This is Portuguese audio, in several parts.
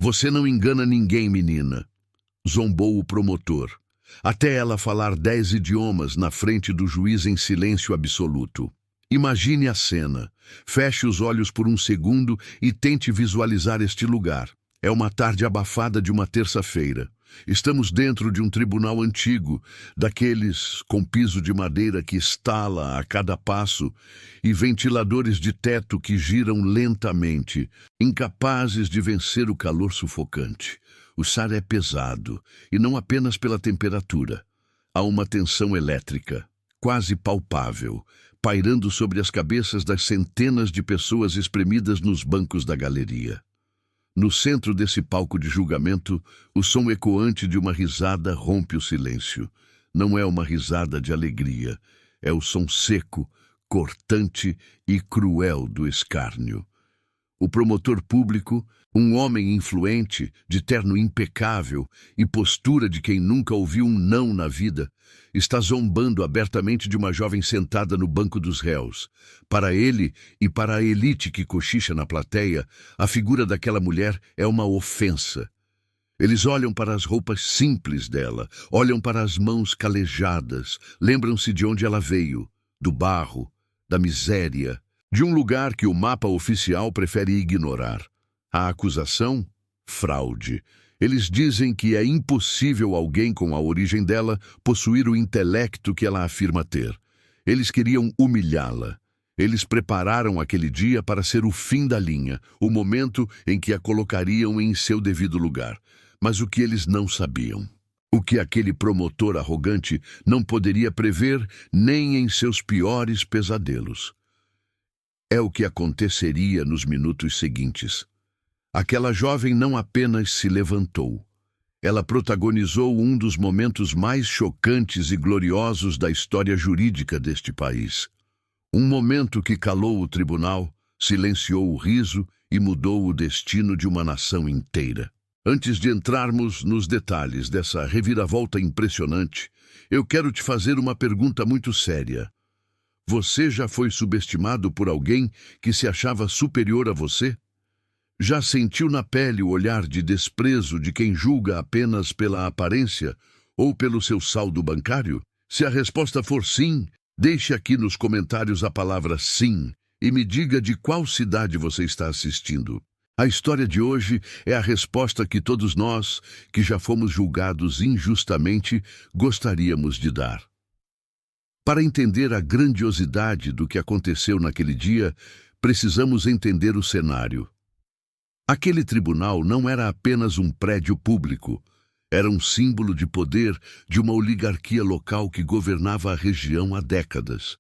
Você não engana ninguém, menina, zombou o promotor, até ela falar 10 idiomas na frente do juiz em silêncio absoluto. Imagine a cena. Feche os olhos por um segundo e tente visualizar este lugar. É uma tarde abafada de uma terça-feira. Estamos dentro de um tribunal antigo, daqueles com piso de madeira que estala a cada passo e ventiladores de teto que giram lentamente, incapazes de vencer o calor sufocante. O ar é pesado, e não apenas pela temperatura. Há uma tensão elétrica, quase palpável, pairando sobre as cabeças das centenas de pessoas espremidas nos bancos da galeria. No centro desse palco de julgamento, o som ecoante de uma risada rompe o silêncio. Não é uma risada de alegria, é o som seco, cortante e cruel do escárnio. O promotor público, um homem influente, de terno impecável e postura de quem nunca ouviu um não na vida, está zombando abertamente de uma jovem sentada no banco dos réus. Para ele e para a elite que cochicha na plateia, a figura daquela mulher é uma ofensa. Eles olham para as roupas simples dela, olham para as mãos calejadas, lembram-se de onde ela veio, do barro, da miséria, de um lugar que o mapa oficial prefere ignorar. A acusação? Fraude. Eles dizem que é impossível alguém com a origem dela possuir o intelecto que ela afirma ter. Eles queriam humilhá-la. Eles prepararam aquele dia para ser o fim da linha, o momento em que a colocariam em seu devido lugar. Mas o que eles não sabiam? O que aquele promotor arrogante não poderia prever nem em seus piores pesadelos. É o que aconteceria nos minutos seguintes. Aquela jovem não apenas se levantou. Ela protagonizou um dos momentos mais chocantes e gloriosos da história jurídica deste país. Um momento que calou o tribunal, silenciou o riso e mudou o destino de uma nação inteira. Antes de entrarmos nos detalhes dessa reviravolta impressionante, eu quero te fazer uma pergunta muito séria. Você já foi subestimado por alguém que se achava superior a você? Já sentiu na pele o olhar de desprezo de quem julga apenas pela aparência ou pelo seu saldo bancário? Se a resposta for sim, deixe aqui nos comentários a palavra sim e me diga de qual cidade você está assistindo. A história de hoje é a resposta que todos nós, que já fomos julgados injustamente, gostaríamos de dar. Para entender a grandiosidade do que aconteceu naquele dia, precisamos entender o cenário. Aquele tribunal não era apenas um prédio público, era um símbolo de poder de uma oligarquia local que governava a região há décadas.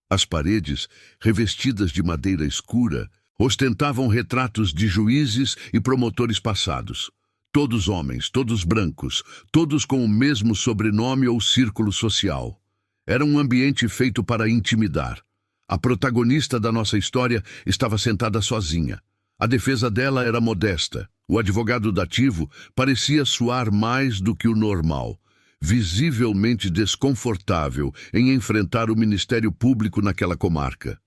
As paredes, revestidas de madeira escura, ostentavam retratos de juízes e promotores passados. Todos homens, todos brancos, todos com o mesmo sobrenome ou círculo social. Era um ambiente feito para intimidar. A protagonista da nossa história estava sentada sozinha. A defesa dela era modesta. O advogado dativo parecia suar mais do que o normal, visivelmente desconfortável em enfrentar o Ministério Público naquela comarca.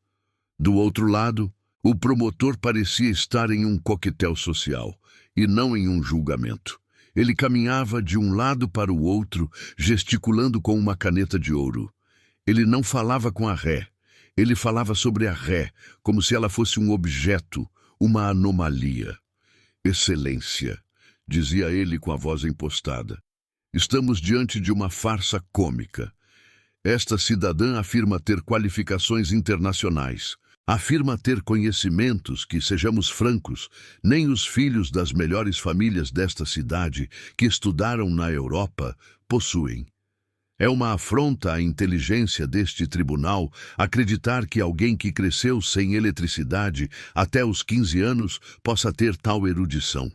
Do outro lado, o promotor parecia estar em um coquetel social, e não em um julgamento. Ele caminhava de um lado para o outro, gesticulando com uma caneta de ouro. Ele não falava com a ré. Ele falava sobre a ré, como se ela fosse um objeto, uma anomalia. Excelência, dizia ele com a voz impostada. Estamos diante de uma farsa cômica. Esta cidadã afirma ter qualificações internacionais. Afirma ter conhecimentos que, sejamos francos, nem os filhos das melhores famílias desta cidade, que estudaram na Europa, possuem. É uma afronta à inteligência deste tribunal acreditar que alguém que cresceu sem eletricidade até os 15 anos possa ter tal erudição.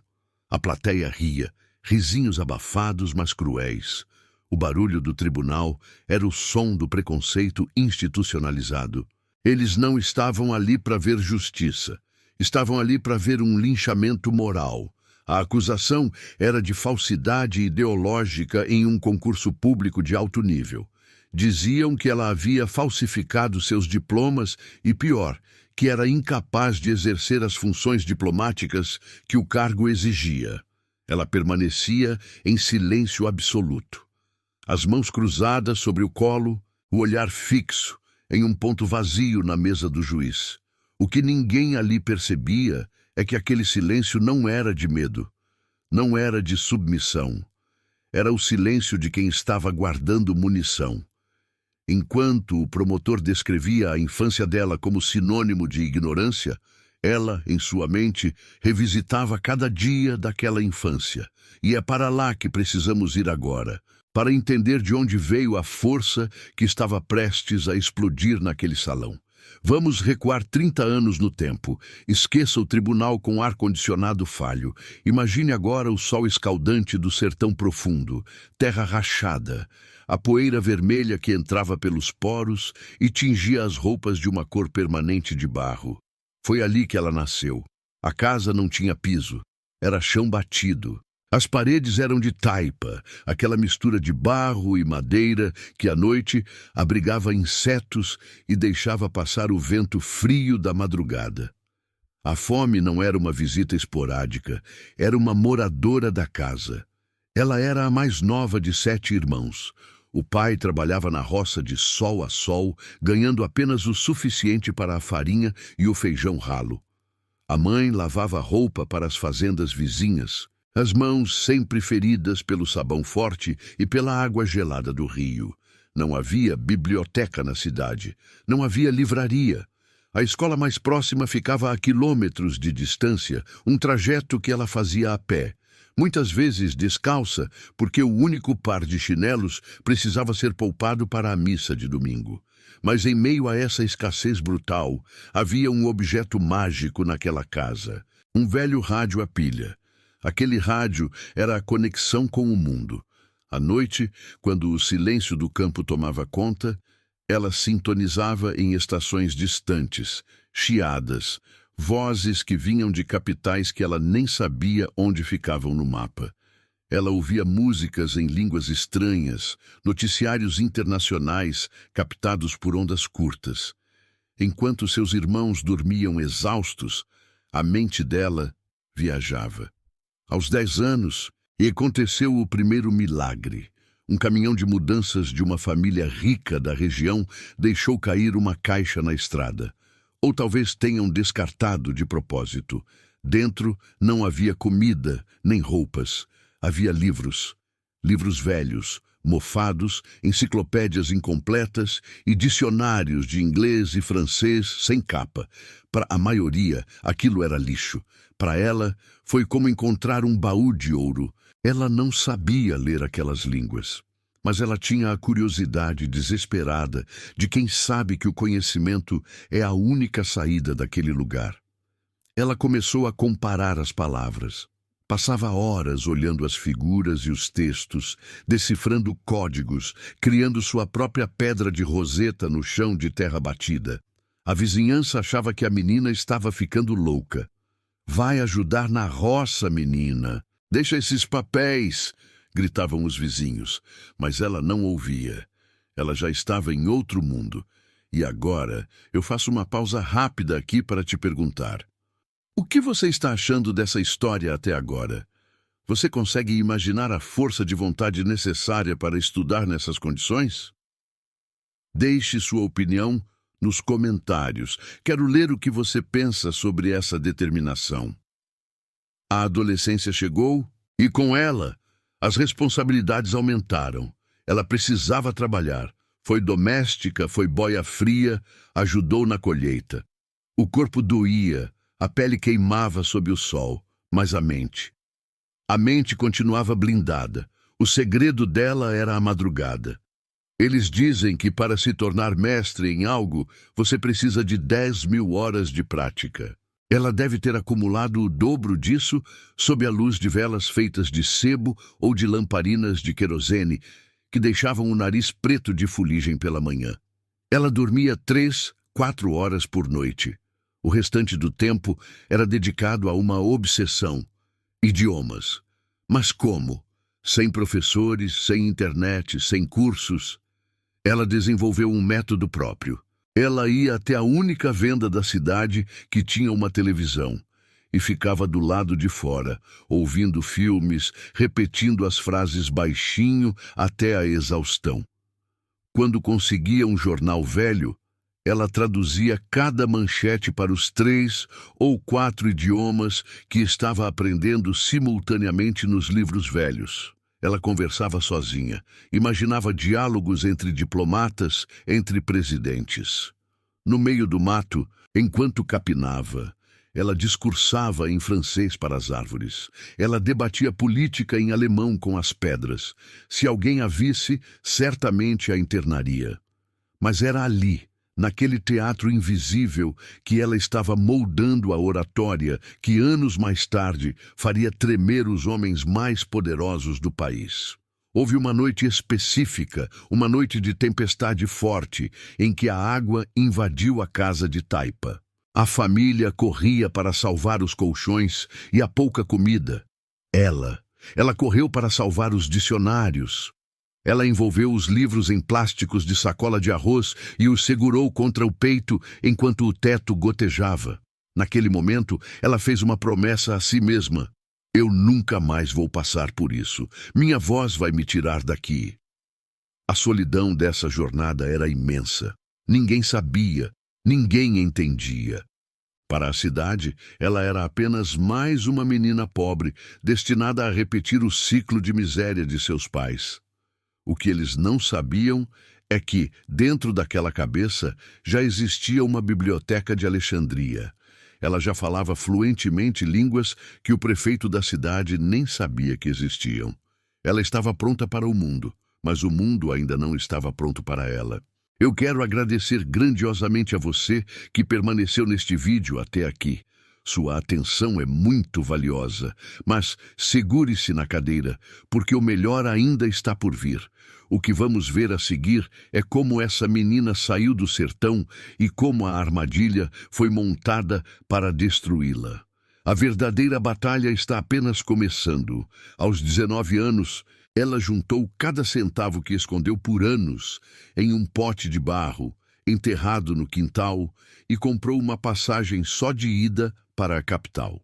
A plateia ria, risinhos abafados, mas cruéis. O barulho do tribunal era o som do preconceito institucionalizado. Eles não estavam ali para ver justiça. Estavam ali para ver um linchamento moral. A acusação era de falsidade ideológica em um concurso público de alto nível. Diziam que ela havia falsificado seus diplomas e, pior, que era incapaz de exercer as funções diplomáticas que o cargo exigia. Ela permanecia em silêncio absoluto, as mãos cruzadas sobre o colo, o olhar fixo em um ponto vazio na mesa do juiz. O que ninguém ali percebia é que aquele silêncio não era de medo, não era de submissão. Era o silêncio de quem estava guardando munição. Enquanto o promotor descrevia a infância dela como sinônimo de ignorância, ela, em sua mente, revisitava cada dia daquela infância. E é para lá que precisamos ir agora, para entender de onde veio a força que estava prestes a explodir naquele salão. Vamos recuar 30 anos no tempo. Esqueça o tribunal com ar-condicionado falho. Imagine agora o sol escaldante do sertão profundo, terra rachada, a poeira vermelha que entrava pelos poros e tingia as roupas de uma cor permanente de barro. Foi ali que ela nasceu. A casa não tinha piso, era chão batido. As paredes eram de taipa, aquela mistura de barro e madeira que à noite abrigava insetos e deixava passar o vento frio da madrugada. A fome não era uma visita esporádica, era uma moradora da casa. Ela era a mais nova de 7 irmãos. O pai trabalhava na roça de sol a sol, ganhando apenas o suficiente para a farinha e o feijão ralo. A mãe lavava roupa para as fazendas vizinhas, as mãos sempre feridas pelo sabão forte e pela água gelada do rio. Não havia biblioteca na cidade, não havia livraria. A escola mais próxima ficava a quilômetros de distância, um trajeto que ela fazia a pé. Muitas vezes descalça, porque o único par de chinelos precisava ser poupado para a missa de domingo. Mas em meio a essa escassez brutal, havia um objeto mágico naquela casa, um velho rádio a pilha. Aquele rádio era a conexão com o mundo. À noite, quando o silêncio do campo tomava conta, ela sintonizava em estações distantes, chiadas, vozes que vinham de capitais que ela nem sabia onde ficavam no mapa. Ela ouvia músicas em línguas estranhas, noticiários internacionais captados por ondas curtas. Enquanto seus irmãos dormiam exaustos, a mente dela viajava. Aos 10 anos, e aconteceu o primeiro milagre. Um caminhão de mudanças de uma família rica da região deixou cair uma caixa na estrada. Ou talvez tenham descartado de propósito. Dentro não havia comida nem roupas. Havia livros. Livros velhos, mofados, enciclopédias incompletas e dicionários de inglês e francês sem capa. Para a maioria, aquilo era lixo. Para ela, foi como encontrar um baú de ouro. Ela não sabia ler aquelas línguas, mas ela tinha a curiosidade desesperada de quem sabe que o conhecimento é a única saída daquele lugar. Ela começou a comparar as palavras. Passava horas olhando as figuras e os textos, decifrando códigos, criando sua própria pedra de roseta no chão de terra batida. A vizinhança achava que a menina estava ficando louca. Vai ajudar na roça, menina. Deixa esses papéis, gritavam os vizinhos. Mas ela não ouvia. Ela já estava em outro mundo. E agora eu faço uma pausa rápida aqui para te perguntar. O que você está achando dessa história até agora? Você consegue imaginar a força de vontade necessária para estudar nessas condições? Deixe sua opinião nos comentários. Quero ler o que você pensa sobre essa determinação. A adolescência chegou e, com ela, as responsabilidades aumentaram. Ela precisava trabalhar. Foi doméstica, foi boia fria, ajudou na colheita. O corpo doía, a pele queimava sob o sol, mas a mente. A mente continuava blindada. O segredo dela era a madrugada. Eles dizem que para se tornar mestre em algo, você precisa de 10.000 horas de prática. Ela deve ter acumulado o dobro disso sob a luz de velas feitas de sebo ou de lamparinas de querosene, que deixavam o nariz preto de fuligem pela manhã. Ela dormia 3, 4 horas por noite. O restante do tempo era dedicado a uma obsessão: idiomas. Mas como? Sem professores, sem internet, sem cursos. Ela desenvolveu um método próprio. Ela ia até a única venda da cidade que tinha uma televisão e ficava do lado de fora, ouvindo filmes, repetindo as frases baixinho até a exaustão. Quando conseguia um jornal velho, ela traduzia cada manchete para os 3 ou 4 idiomas que estava aprendendo simultaneamente nos livros velhos. Ela conversava sozinha, imaginava diálogos entre diplomatas, entre presidentes. No meio do mato, enquanto capinava, ela discursava em francês para as árvores. Ela debatia política em alemão com as pedras. Se alguém a visse, certamente a internaria. Mas era ali, naquele teatro invisível, que ela estava moldando a oratória que anos mais tarde faria tremer os homens mais poderosos do país. Houve uma noite específica, uma noite de tempestade forte, em que a água invadiu a casa de Taipa. A família corria para salvar os colchões e a pouca comida. Ela correu para salvar os dicionários. Ela envolveu os livros em plásticos de sacola de arroz e os segurou contra o peito enquanto o teto gotejava. Naquele momento, ela fez uma promessa a si mesma. Eu nunca mais vou passar por isso. Minha voz vai me tirar daqui. A solidão dessa jornada era imensa. Ninguém sabia, ninguém entendia. Para a cidade, ela era apenas mais uma menina pobre, destinada a repetir o ciclo de miséria de seus pais. O que eles não sabiam é que, dentro daquela cabeça, já existia uma biblioteca de Alexandria. Ela já falava fluentemente línguas que o prefeito da cidade nem sabia que existiam. Ela estava pronta para o mundo, mas o mundo ainda não estava pronto para ela. Eu quero agradecer grandiosamente a você que permaneceu neste vídeo até aqui. Sua atenção é muito valiosa, mas segure-se na cadeira, porque o melhor ainda está por vir. O que vamos ver a seguir é como essa menina saiu do sertão e como a armadilha foi montada para destruí-la. A verdadeira batalha está apenas começando. Aos 19 anos, ela juntou cada centavo que escondeu por anos em um pote de barro, enterrado no quintal, e comprou uma passagem só de ida para a capital.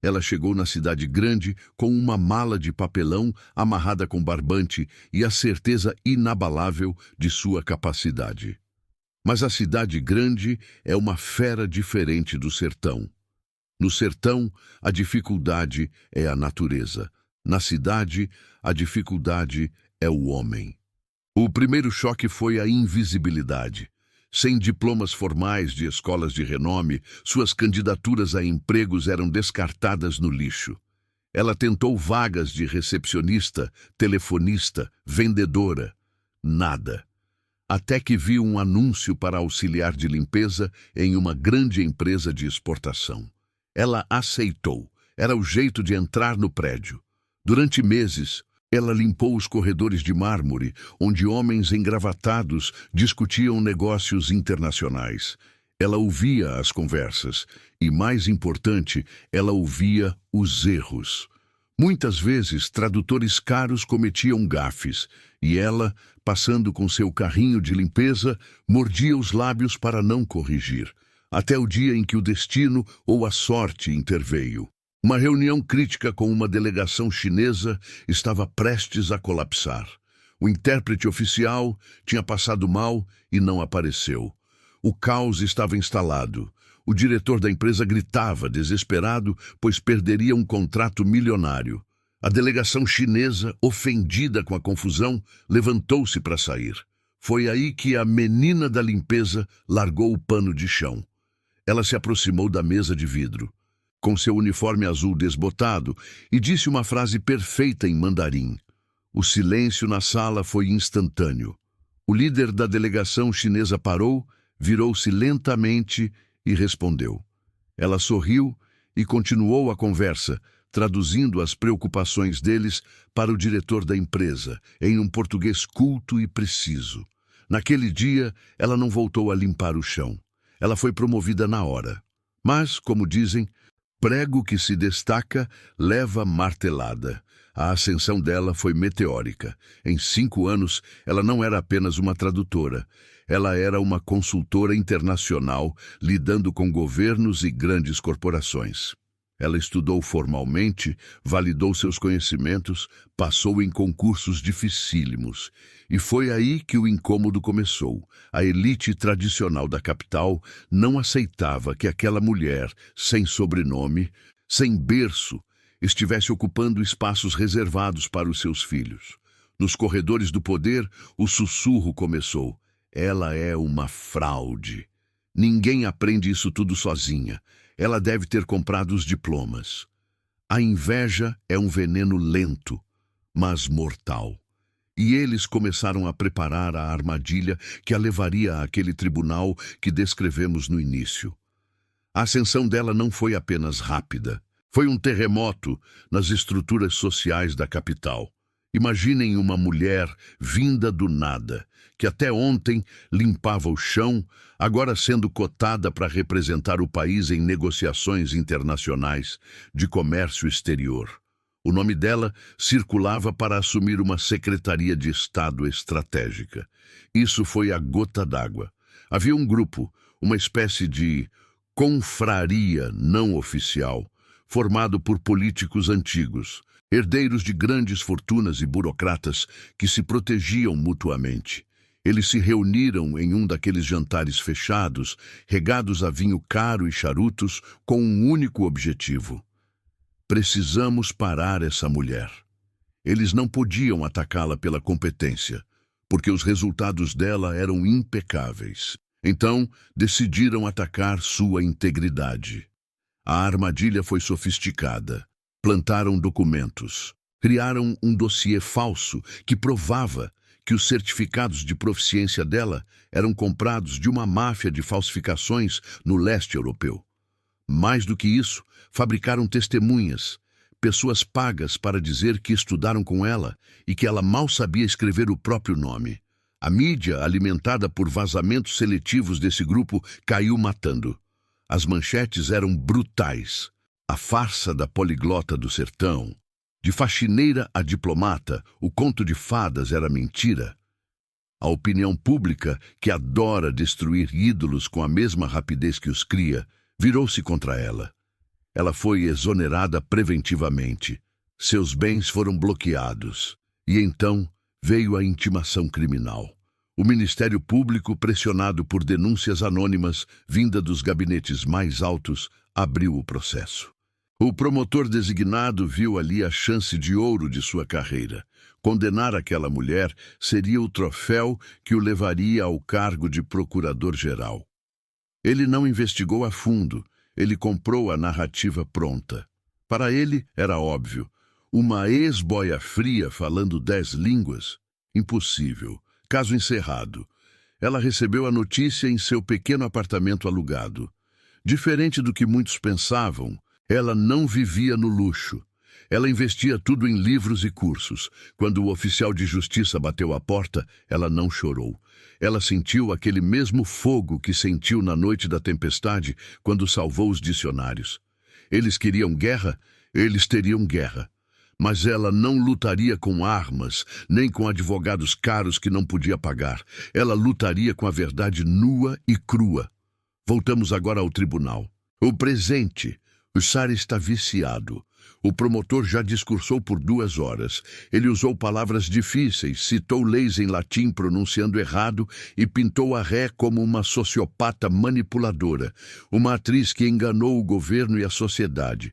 Ela chegou na cidade grande com uma mala de papelão amarrada com barbante e a certeza inabalável de sua capacidade. Mas a cidade grande é uma fera diferente do sertão. No sertão, a dificuldade é a natureza. Na cidade, a dificuldade é o homem. O primeiro choque foi a invisibilidade. Sem diplomas formais de escolas de renome, suas candidaturas a empregos eram descartadas no lixo. Ela tentou vagas de recepcionista, telefonista, vendedora. Nada. Até que viu um anúncio para auxiliar de limpeza em uma grande empresa de exportação. Ela aceitou. Era o jeito de entrar no prédio. Durante meses, ela limpou os corredores de mármore, onde homens engravatados discutiam negócios internacionais. Ela ouvia as conversas e, mais importante, ela ouvia os erros. Muitas vezes, tradutores caros cometiam gafes e ela, passando com seu carrinho de limpeza, mordia os lábios para não corrigir, até o dia em que o destino ou a sorte interveio. Uma reunião crítica com uma delegação chinesa estava prestes a colapsar. O intérprete oficial tinha passado mal e não apareceu. O caos estava instalado. O diretor da empresa gritava, desesperado, pois perderia um contrato milionário. A delegação chinesa, ofendida com a confusão, levantou-se para sair. Foi aí que a menina da limpeza largou o pano de chão. Ela se aproximou da mesa de vidro, com seu uniforme azul desbotado, e disse uma frase perfeita em mandarim. O silêncio na sala foi instantâneo. O líder da delegação chinesa parou, virou-se lentamente e respondeu. Ela sorriu e continuou a conversa, traduzindo as preocupações deles para o diretor da empresa, em um português culto e preciso. Naquele dia, ela não voltou a limpar o chão. Ela foi promovida na hora. Mas, como dizem, prego que se destaca, leva martelada. A ascensão dela foi meteórica. Em 5 anos, ela não era apenas uma tradutora. Ela era uma consultora internacional, lidando com governos e grandes corporações. Ela estudou formalmente, validou seus conhecimentos, passou em concursos dificílimos. E foi aí que o incômodo começou. A elite tradicional da capital não aceitava que aquela mulher, sem sobrenome, sem berço, estivesse ocupando espaços reservados para os seus filhos. Nos corredores do poder, o sussurro começou. Ela é uma fraude. Ninguém aprende isso tudo sozinha. Ela deve ter comprado os diplomas. A inveja é um veneno lento, mas mortal. E eles começaram a preparar a armadilha que a levaria àquele tribunal que descrevemos no início. A ascensão dela não foi apenas rápida. Foi um terremoto nas estruturas sociais da capital. Imaginem uma mulher vinda do nada, que até ontem limpava o chão, agora sendo cotada para representar o país em negociações internacionais de comércio exterior. O nome dela circulava para assumir uma secretaria de Estado estratégica. Isso foi a gota d'água. Havia um grupo, uma espécie de confraria não oficial, formado por políticos antigos, herdeiros de grandes fortunas e burocratas que se protegiam mutuamente. Eles se reuniram em um daqueles jantares fechados, regados a vinho caro e charutos, com um único objetivo. Precisamos parar essa mulher. Eles não podiam atacá-la pela competência, porque os resultados dela eram impecáveis. Então, decidiram atacar sua integridade. A armadilha foi sofisticada. Plantaram documentos. Criaram um dossiê falso que provava que os certificados de proficiência dela eram comprados de uma máfia de falsificações no leste europeu. Mais do que isso, fabricaram testemunhas, pessoas pagas para dizer que estudaram com ela e que ela mal sabia escrever o próprio nome. A mídia, alimentada por vazamentos seletivos desse grupo, caiu matando. As manchetes eram brutais. A farsa da poliglota do sertão. De faxineira a diplomata, o conto de fadas era mentira. A opinião pública, que adora destruir ídolos com a mesma rapidez que os cria, virou-se contra ela. Ela foi exonerada preventivamente. Seus bens foram bloqueados. E então veio a intimação criminal. O Ministério Público, pressionado por denúncias anônimas vinda dos gabinetes mais altos, abriu o processo. O promotor designado viu ali a chance de ouro de sua carreira. Condenar aquela mulher seria o troféu que o levaria ao cargo de procurador-geral. Ele não investigou a fundo, ele comprou a narrativa pronta. Para ele, era óbvio, uma ex-boia fria falando 10 línguas? Impossível. Caso encerrado. Ela recebeu a notícia em seu pequeno apartamento alugado. Diferente do que muitos pensavam, ela não vivia no luxo. Ela investia tudo em livros e cursos. Quando o oficial de justiça bateu à porta, ela não chorou. Ela sentiu aquele mesmo fogo que sentiu na noite da tempestade quando salvou os dicionários. Eles queriam guerra, eles teriam guerra. Mas ela não lutaria com armas, nem com advogados caros que não podia pagar. Ela lutaria com a verdade nua e crua. Voltamos agora ao tribunal. O presente. O Sara está viciado. O promotor já discursou por 2 horas. Ele usou palavras difíceis, citou leis em latim pronunciando errado e pintou a ré como uma sociopata manipuladora, uma atriz que enganou o governo e a sociedade.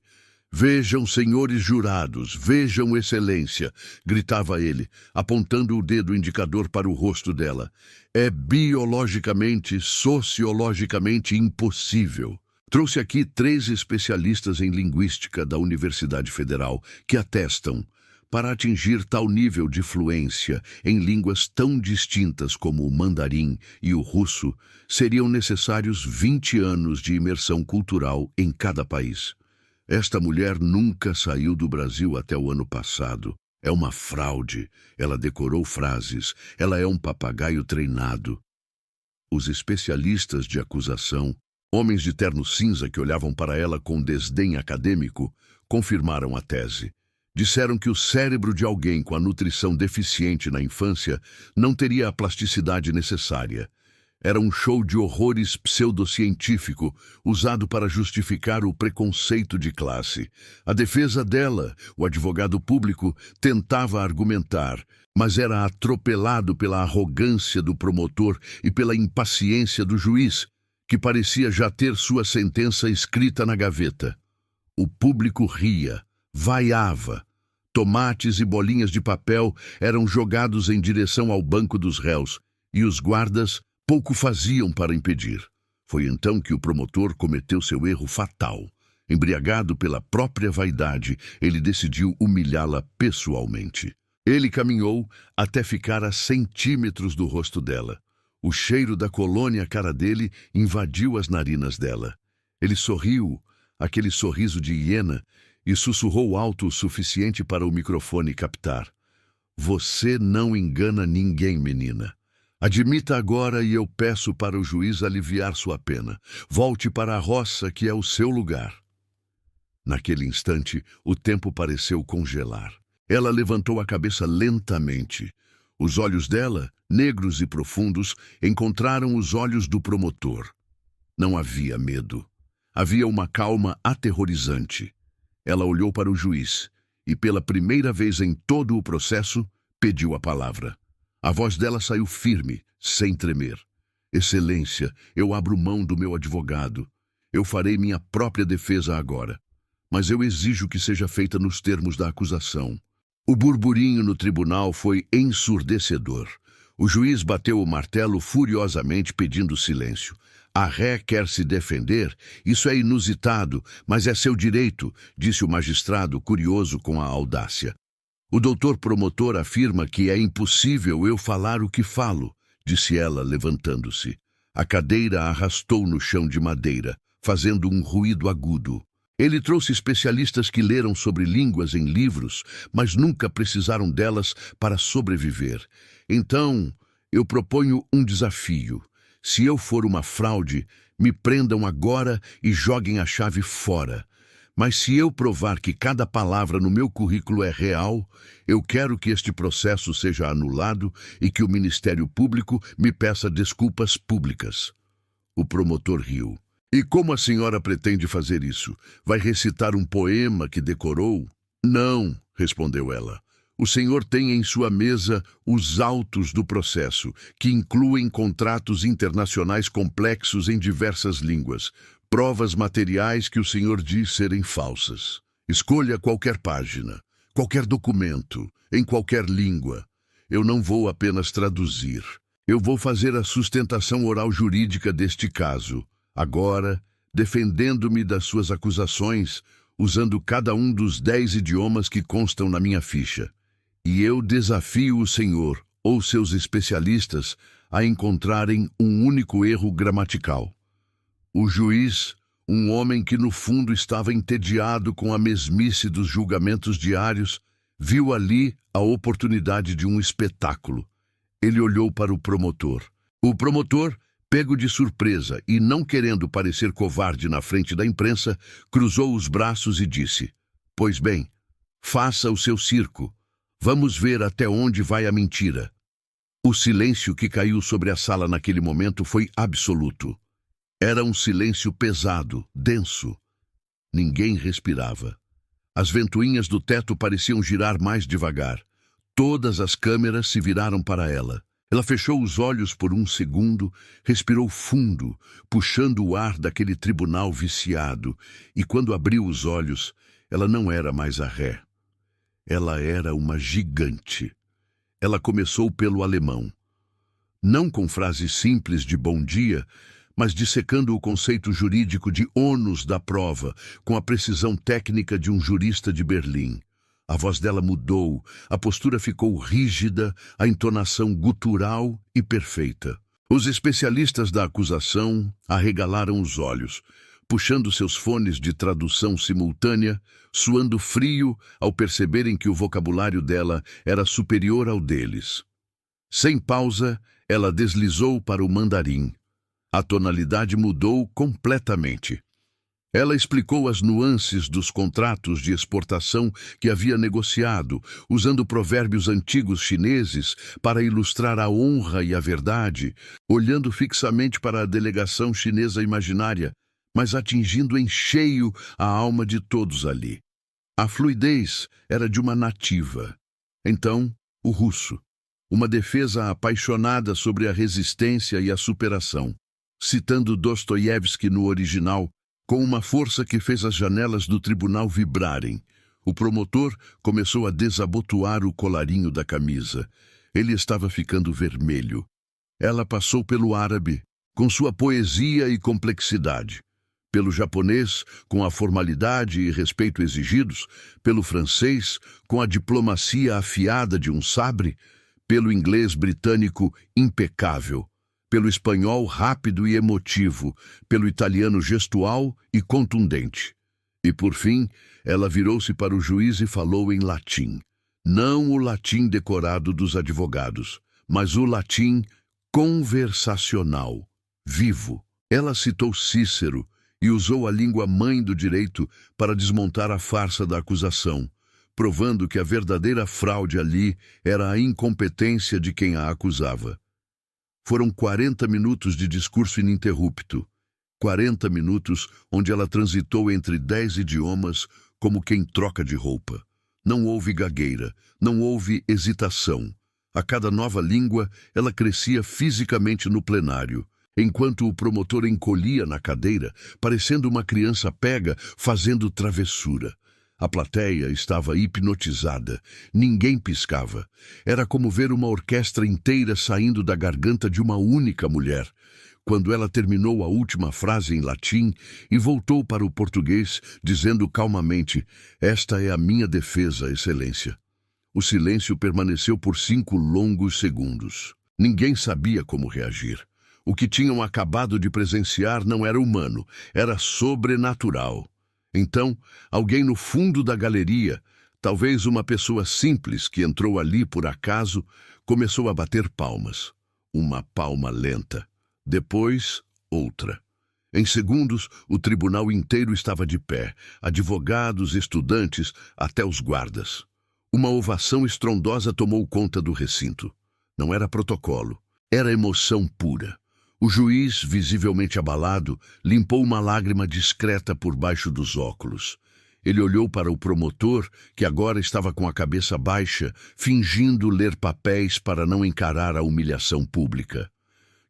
Vejam, senhores jurados, vejam, excelência, gritava ele, apontando o dedo indicador para o rosto dela. É biologicamente, sociologicamente impossível. Trouxe aqui 3 especialistas em linguística da Universidade Federal que atestam, para atingir tal nível de fluência em línguas tão distintas como o mandarim e o russo, seriam necessários 20 anos de imersão cultural em cada país. Esta mulher nunca saiu do Brasil até o ano passado. É uma fraude. Ela decorou frases. Ela é um papagaio treinado. Os especialistas de acusação, homens de terno cinza que olhavam para ela com desdém acadêmico, confirmaram a tese. Disseram que o cérebro de alguém com a nutrição deficiente na infância não teria a plasticidade necessária. Era um show de horrores pseudocientífico usado para justificar o preconceito de classe. A defesa dela, o advogado público, tentava argumentar, mas era atropelado pela arrogância do promotor e pela impaciência do juiz, que parecia já ter sua sentença escrita na gaveta. O público ria, vaiava. Tomates e bolinhas de papel eram jogados em direção ao banco dos réus, e os guardas pouco faziam para impedir. Foi então que o promotor cometeu seu erro fatal. Embriagado pela própria vaidade, ele decidiu humilhá-la pessoalmente. Ele caminhou até ficar a centímetros do rosto dela. O cheiro da colônia à cara dele invadiu as narinas dela. Ele sorriu, aquele sorriso de hiena, e sussurrou alto o suficiente para o microfone captar. Você não engana ninguém, menina. Admita agora e eu peço para o juiz aliviar sua pena. Volte para a roça, que é o seu lugar. Naquele instante, o tempo pareceu congelar. Ela levantou a cabeça lentamente. Os olhos dela, negros e profundos, encontraram os olhos do promotor. Não havia medo. Havia uma calma aterrorizante. Ela olhou para o juiz e, pela primeira vez em todo o processo, pediu a palavra. A voz dela saiu firme, sem tremer. Excelência, eu abro mão do meu advogado. Eu farei minha própria defesa agora. Mas eu exijo que seja feita nos termos da acusação. O burburinho no tribunal foi ensurdecedor. O juiz bateu o martelo furiosamente, pedindo silêncio. A ré quer se defender? Isso é inusitado, mas é seu direito, disse o magistrado, curioso com a audácia. O doutor promotor afirma que é impossível eu falar o que falo, disse ela, levantando-se. A cadeira a arrastou no chão de madeira, fazendo um ruído agudo. Ele trouxe especialistas que leram sobre línguas em livros, mas nunca precisaram delas para sobreviver. Então, eu proponho um desafio. Se eu for uma fraude, me prendam agora e joguem a chave fora. Mas se eu provar que cada palavra no meu currículo é real, eu quero que este processo seja anulado e que o Ministério Público me peça desculpas públicas. O promotor riu. E como a senhora pretende fazer isso? Vai recitar um poema que decorou? Não, respondeu ela. O senhor tem em sua mesa os autos do processo, que incluem contratos internacionais complexos em diversas línguas. Provas materiais que o senhor diz serem falsas. Escolha qualquer página, qualquer documento, em qualquer língua. Eu não vou apenas traduzir. Eu vou fazer a sustentação oral jurídica deste caso. Agora, defendendo-me das suas acusações, usando cada um dos 10 idiomas que constam na minha ficha. E eu desafio o senhor, ou seus especialistas, a encontrarem um único erro gramatical. O juiz, um homem que no fundo estava entediado com a mesmice dos julgamentos diários, viu ali a oportunidade de um espetáculo. Ele olhou para o promotor. O promotor, pego de surpresa e não querendo parecer covarde na frente da imprensa, cruzou os braços e disse: Pois bem, faça o seu circo. Vamos ver até onde vai a mentira. O silêncio que caiu sobre a sala naquele momento foi absoluto. Era um silêncio pesado, denso. Ninguém respirava. As ventoinhas do teto pareciam girar mais devagar. Todas as câmeras se viraram para ela. Ela fechou os olhos por um segundo, respirou fundo, puxando o ar daquele tribunal viciado, e quando abriu os olhos, ela não era mais a ré. Ela era uma gigante. Ela começou pelo alemão. Não com frases simples de bom dia, mas dissecando o conceito jurídico de ônus da prova, com a precisão técnica de um jurista de Berlim. A voz dela mudou, a postura ficou rígida, a entonação gutural e perfeita. Os especialistas da acusação arregalaram os olhos, puxando seus fones de tradução simultânea, suando frio ao perceberem que o vocabulário dela era superior ao deles. Sem pausa, ela deslizou para o mandarim. A tonalidade mudou completamente. Ela explicou as nuances dos contratos de exportação que havia negociado, usando provérbios antigos chineses para ilustrar a honra e a verdade, olhando fixamente para a delegação chinesa imaginária, mas atingindo em cheio a alma de todos ali. A fluidez era de uma nativa. Então, o russo. Uma defesa apaixonada sobre a resistência e a superação. Citando Dostoiévski no original, com uma força que fez as janelas do tribunal vibrarem, o promotor começou a desabotoar o colarinho da camisa. Ele estava ficando vermelho. Ela passou pelo árabe, com sua poesia e complexidade. Pelo japonês, com a formalidade e respeito exigidos. Pelo francês, com a diplomacia afiada de um sabre. Pelo inglês britânico, impecável. Pelo espanhol rápido e emotivo, pelo italiano gestual e contundente. E, por fim, ela virou-se para o juiz e falou em latim. Não o latim decorado dos advogados, mas o latim conversacional, vivo. Ela citou Cícero e usou a língua-mãe do direito para desmontar a farsa da acusação, provando que a verdadeira fraude ali era a incompetência de quem a acusava. Foram 40 minutos de discurso ininterrupto. 40 minutos onde ela transitou entre 10 idiomas como quem troca de roupa. Não houve gagueira, não houve hesitação. A cada nova língua, ela crescia fisicamente no plenário, enquanto o promotor encolhia na cadeira, parecendo uma criança pega fazendo travessura. A plateia estava hipnotizada. Ninguém piscava. Era como ver uma orquestra inteira saindo da garganta de uma única mulher. Quando ela terminou a última frase em latim e voltou para o português, dizendo calmamente: "Esta é a minha defesa, Excelência." O silêncio permaneceu por 5 longos segundos. Ninguém sabia como reagir. O que tinham acabado de presenciar não era humano, era sobrenatural. Então, alguém no fundo da galeria, talvez uma pessoa simples que entrou ali por acaso, começou a bater palmas. Uma palma lenta. Depois, outra. Em segundos, o tribunal inteiro estava de pé, advogados, estudantes, até os guardas. Uma ovação estrondosa tomou conta do recinto. Não era protocolo, era emoção pura. O juiz, visivelmente abalado, limpou uma lágrima discreta por baixo dos óculos. Ele olhou para o promotor, que agora estava com a cabeça baixa, fingindo ler papéis para não encarar a humilhação pública.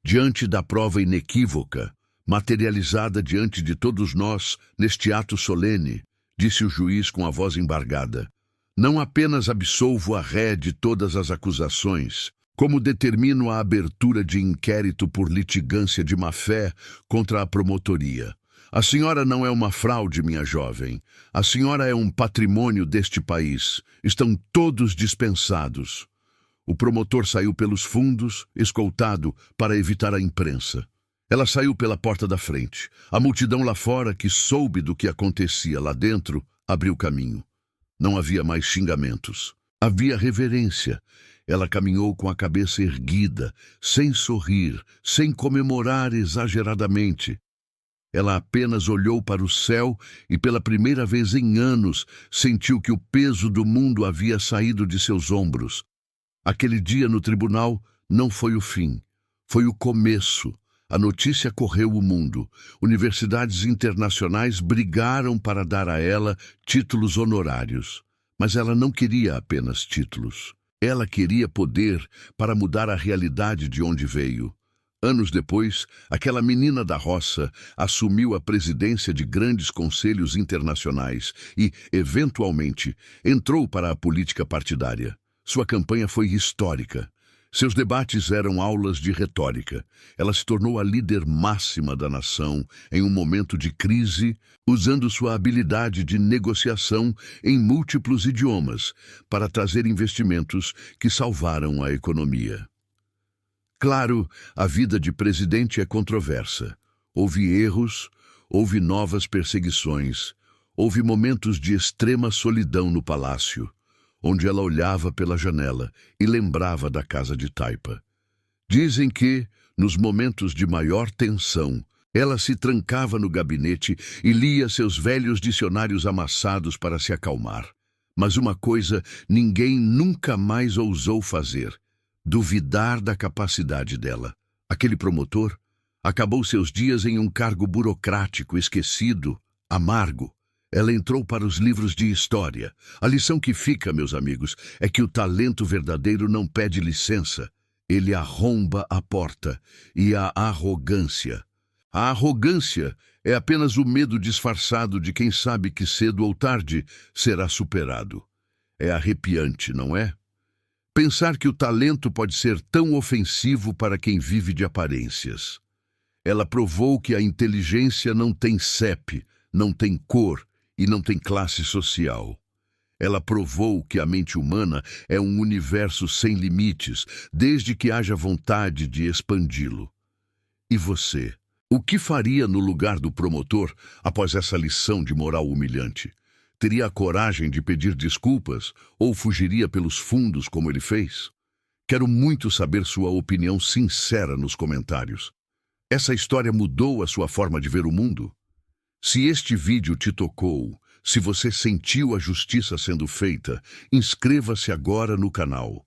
Diante da prova inequívoca, materializada diante de todos nós, neste ato solene, disse o juiz com a voz embargada, não apenas absolvo a ré de todas as acusações, como determino a abertura de inquérito por litigância de má-fé contra a promotoria. A senhora não é uma fraude, minha jovem. A senhora é um patrimônio deste país. Estão todos dispensados. O promotor saiu pelos fundos, escoltado, para evitar a imprensa. Ela saiu pela porta da frente. A multidão lá fora, que soube do que acontecia lá dentro, abriu caminho. Não havia mais xingamentos. Havia reverência. Ela caminhou com a cabeça erguida, sem sorrir, sem comemorar exageradamente. Ela apenas olhou para o céu e, pela primeira vez em anos, sentiu que o peso do mundo havia saído de seus ombros. Aquele dia no tribunal não foi o fim, foi o começo. A notícia correu o mundo. Universidades internacionais brigaram para dar a ela títulos honorários. Mas ela não queria apenas títulos. Ela queria poder para mudar a realidade de onde veio. Anos depois, aquela menina da roça assumiu a presidência de grandes conselhos internacionais e, eventualmente, entrou para a política partidária. Sua campanha foi histórica. Seus debates eram aulas de retórica. Ela se tornou a líder máxima da nação em um momento de crise, usando sua habilidade de negociação em múltiplos idiomas para trazer investimentos que salvaram a economia. Claro, a vida de presidente é controversa. Houve erros, houve novas perseguições, houve momentos de extrema solidão no palácio, onde ela olhava pela janela e lembrava da casa de taipa. Dizem que, nos momentos de maior tensão, Ela se trancava no gabinete e lia seus velhos dicionários amassados para se acalmar. Mas uma coisa ninguém nunca mais ousou fazer: duvidar da capacidade dela. Aquele promotor acabou seus dias em um cargo burocrático, esquecido, amargo. Ela entrou para os livros de história. A lição que fica, meus amigos, é que o talento verdadeiro não pede licença. Ele arromba a porta. E a arrogância é apenas o medo disfarçado de quem sabe que cedo ou tarde será superado. É arrepiante, não é? Pensar que o talento pode ser tão ofensivo para quem vive de aparências. Ela provou que a inteligência não tem CEP, não tem cor e não tem classe social. Ela provou que a mente humana é um universo sem limites, desde que haja vontade de expandi-lo. E você? O que faria no lugar do promotor após essa lição de moral humilhante? Teria a coragem de pedir desculpas ou fugiria pelos fundos como ele fez? Quero muito saber sua opinião sincera nos comentários. Essa história mudou a sua forma de ver o mundo? Se este vídeo te tocou, se você sentiu a justiça sendo feita, inscreva-se agora no canal.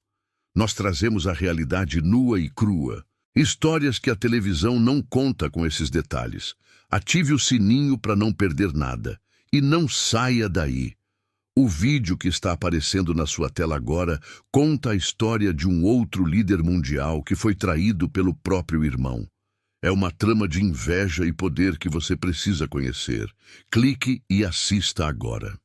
Nós trazemos a realidade nua e crua. Histórias que a televisão não conta com esses detalhes. Ative o sininho para não perder nada. E não saia daí. O vídeo que está aparecendo na sua tela agora conta a história de um outro líder mundial que foi traído pelo próprio irmão. É uma trama de inveja e poder que você precisa conhecer. Clique e assista agora.